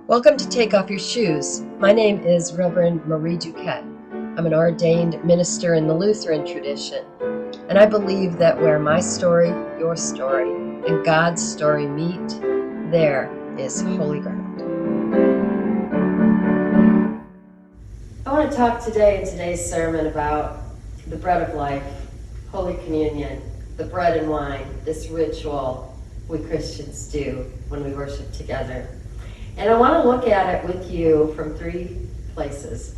Welcome to Take Off Your Shoes. My name is Reverend Marie Duquette. I'm an ordained minister in the Lutheran tradition, and I believe that where my story, your story, and God's story meet, there is holy ground. I want to talk today in today's sermon about the bread of life, Holy Communion, the bread and wine, this ritual we Christians do when we worship together. And I want to look at it with you from three places: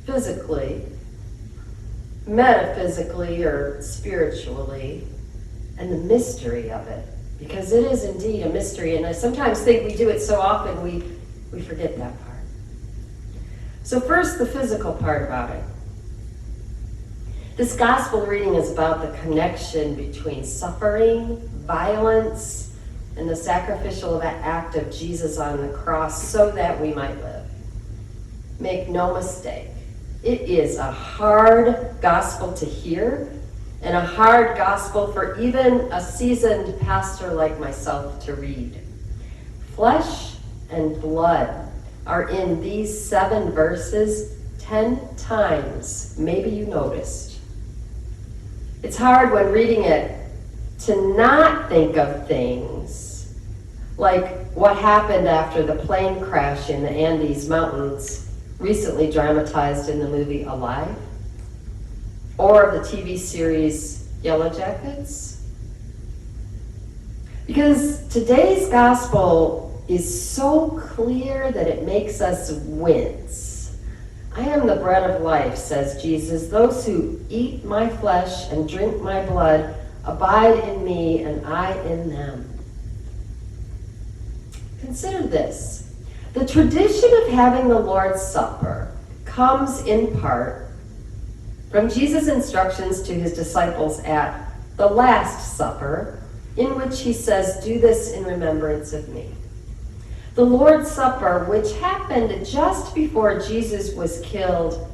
physically, metaphysically or spiritually, and the mystery of it. Because it is indeed a mystery, and I sometimes think we do it so often we forget that part. So first, the physical part about it. This gospel reading is about the connection between suffering, violence, and the sacrificial act of Jesus on the cross so that we might live. Make no mistake, it is a hard gospel to hear, and a hard gospel for even a seasoned pastor like myself to read. Flesh and blood are in these 7 verses 10 times. Maybe you noticed. It's hard when reading it to not think of things like what happened after the plane crash in the Andes Mountains, recently dramatized in the movie Alive, or the TV series Yellow Jackets. Because today's gospel is so clear that it makes us wince. I am the bread of life, says Jesus. Those who eat my flesh and drink my blood abide in me and I in them. Consider this. The tradition of having the Lord's Supper comes in part from Jesus' instructions to his disciples at the Last Supper, in which he says, "Do this in remembrance of me." The Lord's Supper, which happened just before Jesus was killed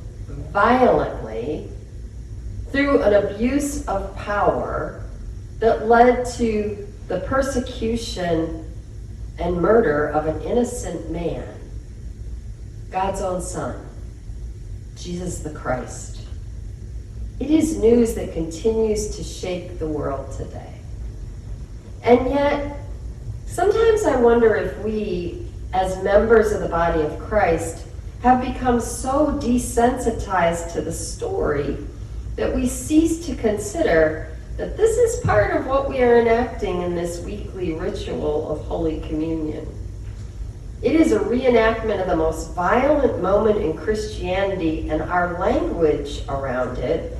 violently through an abuse of power that led to the persecution and murder of an innocent man, God's own Son, Jesus the Christ. It is news that continues to shake the world today. And yet, sometimes I wonder if we, as members of the body of Christ, have become so desensitized to the story that we cease to consider that this is part of what we are enacting in this weekly ritual of Holy Communion. It is a reenactment of the most violent moment in Christianity, and our language around it,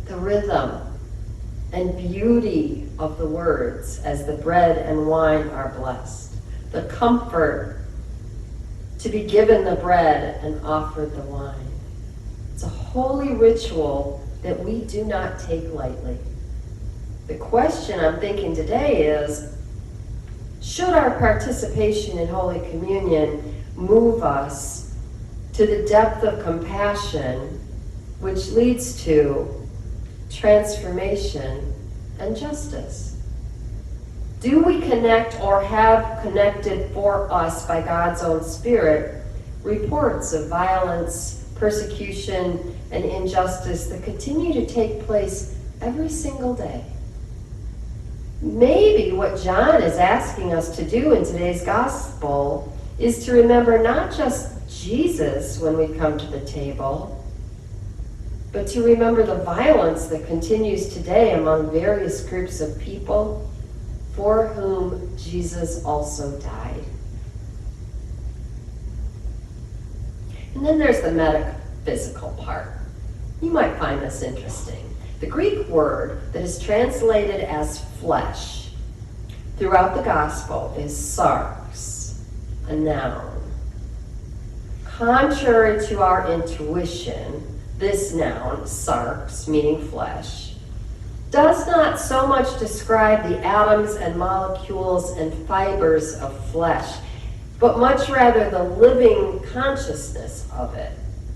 the rhythm and beauty of the words as the bread and wine are blessed, the comfort to be given the bread and offered the wine. It's a holy ritual that we do not take lightly. The question I'm thinking today is, should our participation in Holy Communion move us to the depth of compassion which leads to transformation and justice? Do we connect or have connected for us by God's own Spirit reports of violence, persecution, and injustice that continue to take place every single day? Maybe what John is asking us to do in today's gospel is to remember not just Jesus when we come to the table, but to remember the violence that continues today among various groups of people for whom Jesus also died. And then there's the metaphysical part. You might find this interesting. The Greek word that is translated as flesh throughout the gospel is sarx, a noun. Contrary to our intuition, this noun, sarx, meaning flesh, does not so much describe the atoms and molecules and fibers of flesh, but much rather the living consciousness of it.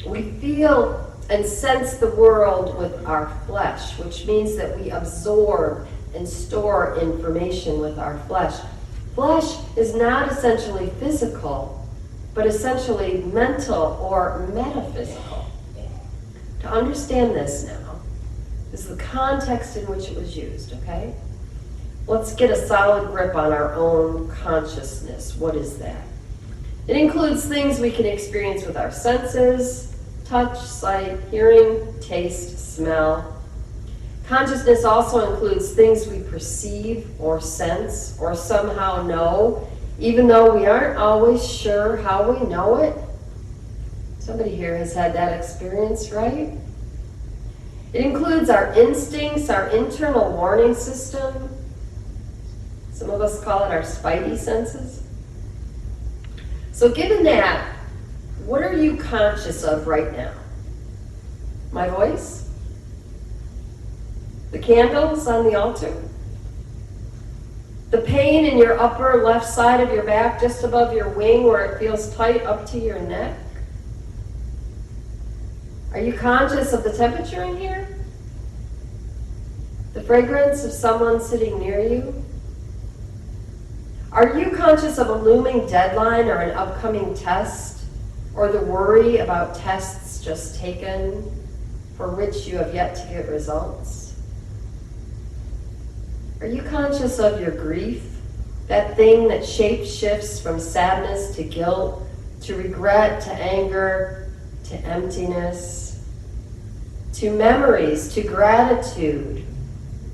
We feel and sense the world with our flesh, which means that we absorb and store information with our flesh. Flesh is not essentially physical, but essentially mental or metaphysical. To understand this now is the context in which it was used, okay? Let's get a solid grip on our own consciousness. What is that? It includes things we can experience with our senses: touch, sight, hearing, taste, smell. Consciousness also includes things we perceive or sense or somehow know, even though we aren't always sure how we know it. Somebody here has had that experience, right? It includes our instincts, our internal warning system. Some of us call it our spidey senses. So given that, what are you conscious of right now? My voice? The candles on the altar? The pain in your upper left side of your back, just above your wing where it feels tight up to your neck? Are you conscious of the temperature in here? The fragrance of someone sitting near you? Are you conscious of a looming deadline or an upcoming test, or the worry about tests just taken for which you have yet to get results? Are you conscious of your grief, that thing that shape-shifts from sadness to guilt, to regret, to anger, to emptiness, to memories, to gratitude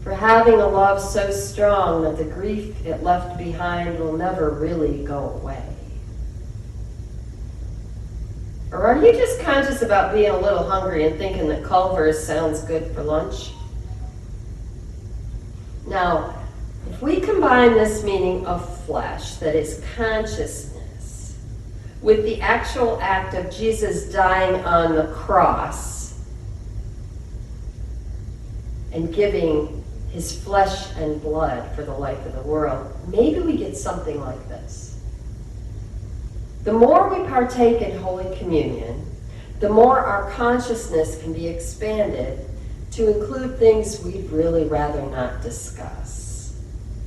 for having a love so strong that the grief it left behind will never really go away? Or are you just conscious about being a little hungry and thinking that Culver's sounds good for lunch? Now, if we combine this meaning of flesh, that is consciousness, with the actual act of Jesus dying on the cross and giving his flesh and blood for the life of the world, maybe we get something like this. The more we partake in Holy Communion, the more our consciousness can be expanded to include things we'd really rather not discuss.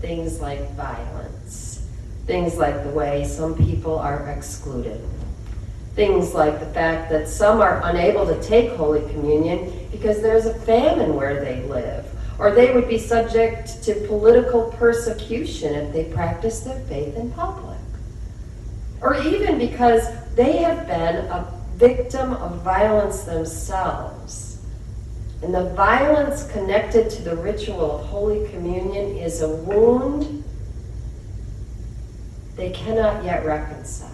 Things like violence. Things like the way some people are excluded. Things like the fact that some are unable to take Holy Communion because there's a famine where they live, or they would be subject to political persecution if they practice their faith in public. Or even because they have been a victim of violence themselves. And the violence connected to the ritual of Holy Communion is a wound they cannot yet reconcile.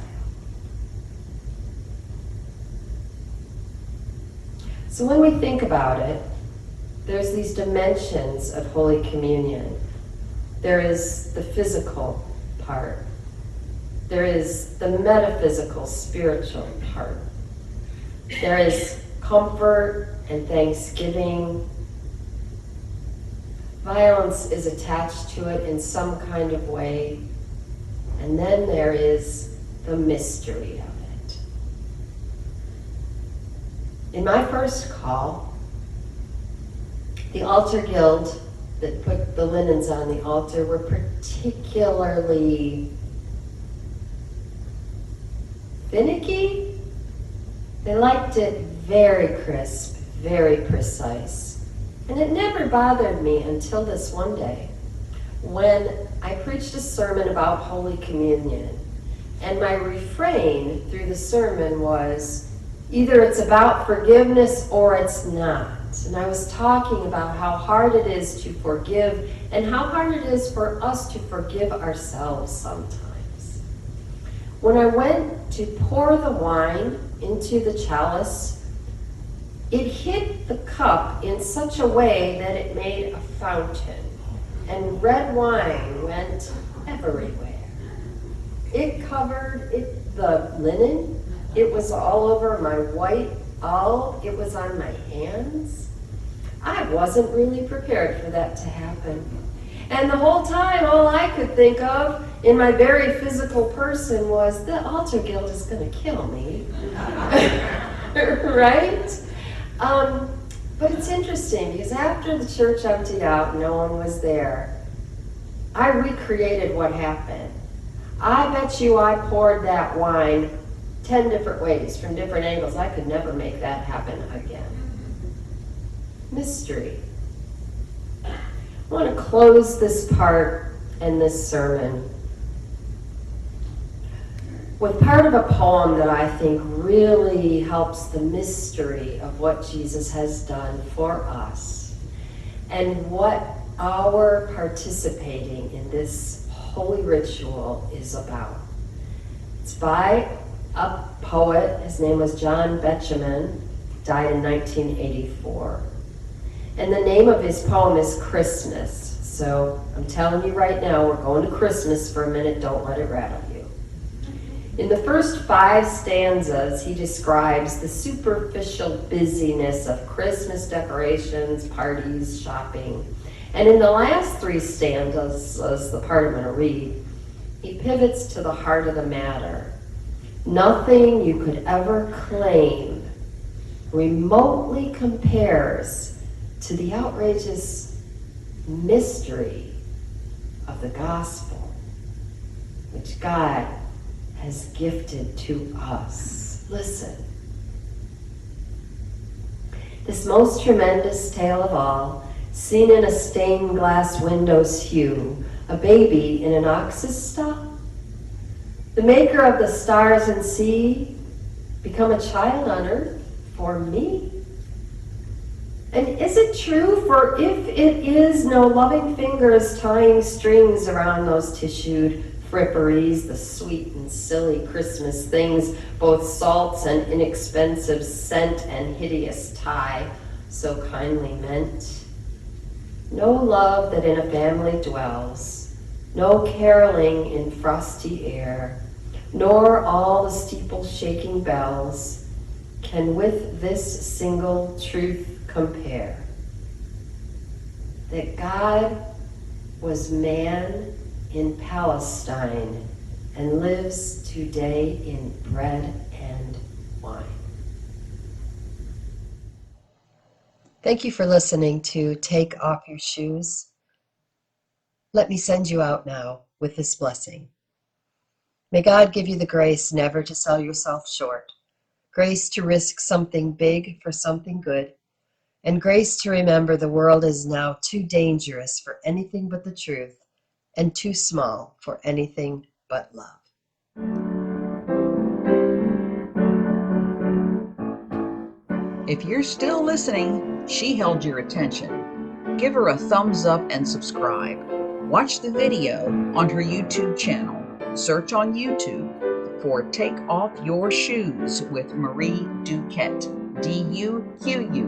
So when we think about it, there's these dimensions of Holy Communion. There is the physical part. There is the metaphysical, spiritual part. There is comfort and thanksgiving. Violence is attached to it in some kind of way. And then there is the mystery of it. In my first call, the altar guild that put the linens on the altar were particularly finicky. They liked it very crisp, very precise. And it never bothered me until this one day when I preached a sermon about Holy Communion. And my refrain through the sermon was, either it's about forgiveness or it's not. And I was talking about how hard it is to forgive and how hard it is for us to forgive ourselves sometimes. When I went to pour the wine into the chalice, it hit the cup in such a way that it made a fountain, and red wine went everywhere. It covered the linen, it was all over my white awl, it was on my hands. I wasn't really prepared for that to happen. And the whole time, all I could think of in my very physical person was, the altar guild is going to kill me. Right? But it's interesting because after the church emptied out, no one was there, I recreated what happened. I bet you I poured that wine 10 different ways from different angles. I could never make that happen again. Mystery. I want to close this part and this sermon with part of a poem that I think really helps the mystery of what Jesus has done for us and what our participating in this holy ritual is about. It's by a poet. His name was John Betjeman, died in 1984. And the name of his poem is Christmas. So I'm telling you right now, we're going to Christmas for a minute. Don't let it rattle you. In the first 5 stanzas, he describes the superficial busyness of Christmas decorations, parties, shopping. And in the last 3 stanzas, as the part I'm going to read, he pivots to the heart of the matter. Nothing you could ever claim remotely compares to the outrageous mystery of the gospel, which God has gifted to us. Listen. This most tremendous tale of all, seen in a stained glass window's hue, a baby in an ox's stall, the maker of the stars and sea, become a child on earth for me? And is it true? For if it is, no loving fingers tying strings around those tissued fripperies, the sweet and silly Christmas things, both salts and inexpensive scent and hideous tie, so kindly meant. No love that in a family dwells, no caroling in frosty air, nor all the steeple-shaking bells can with this single truth compare. That God was man in Palestine and lives today in bread and wine. Thank you for listening to Take Off Your Shoes. Let me send you out now with this blessing. May God give you the grace never to sell yourself short, grace to risk something big for something good, and grace to remember the world is now too dangerous for anything but the truth and too small for anything but love. If you're still listening, she held your attention. Give her a thumbs up and subscribe. Watch the video on her YouTube channel. Search on YouTube for Take Off Your Shoes with Marie Duquette, Duquette.